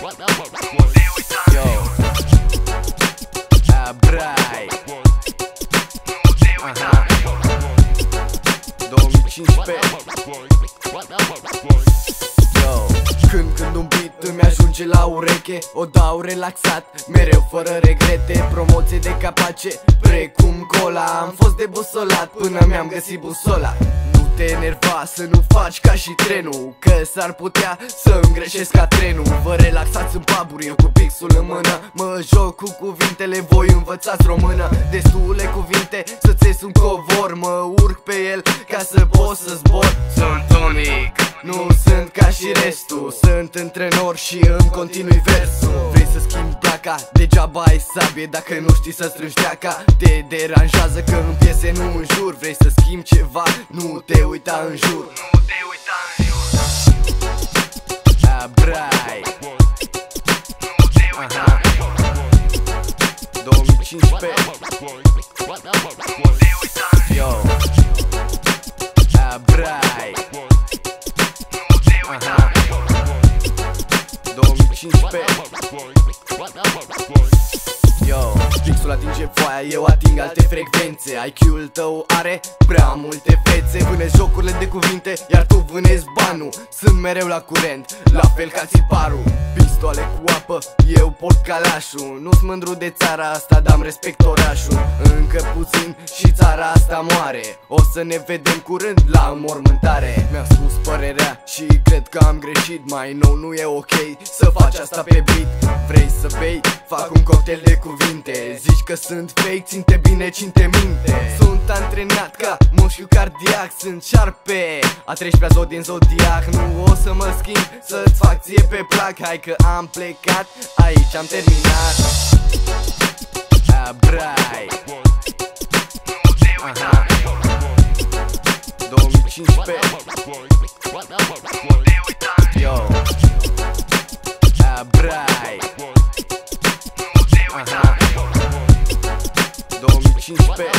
Yo, Abrai. Aha. 2015. Yo, când un beat îmi ajunge la ureche, o dau relaxat, mereu fără regrete. Promoție de capace, precum cola. Am fost debusolat până mi-am găsit busola. Nu te enerva să nu faci ca și trenul, că s-ar putea să îmi greșesc ca trenul. Vă relaxați în paburi, eu cu pixul în mână mă joc cu cuvintele, voi învățați română. Destule cuvinte să-ți ies un covor, mă urc pe el ca să pot să zbor. Sunt tonic, nu sunt ca și restul, sunt antrenor și îmi continui versul. Vrei să schimbi placa? Degeaba ai sabie dacă nu știi să strângi teaca. Te deranjează că în piese nu înjur. Vrei să schimbi ceva? Nu te uita în jur. Abrai. Aha. 2015. Yo, Abrai. Aha. 2015. Yo, pixul atinge foaia, eu ating alte frecvențe. IQ-ul tău are prea multe fețe. Vânezi jocurile de cuvinte, iar tu vânezi banul. Sunt mereu la curent, la fel ca țiparul. Pistoale cu apă, eu port calașul. Nu-s mândru de țara asta, dar-mi respect orașul. Încă puțin și țara asta moare. O să ne vedem curând la înmormântare. Mi-a spus părerea și cred că am greșit. Mai nou nu e ok să faci asta pe beat. Vrei să bei? Fac un cocktail de cuvinte. Zici că sunt fake, ținte bine, cine minte. Sunt antrenat ca moșiu cardiac, sunt șarpe a 13-a zo din zodiac. Nu o să mă schimb, să-ți fac ție pe plac. Hai că am plecat, aici am terminat. Abrai. Aha. 2015. Yo, Abrai. Aha. 2015.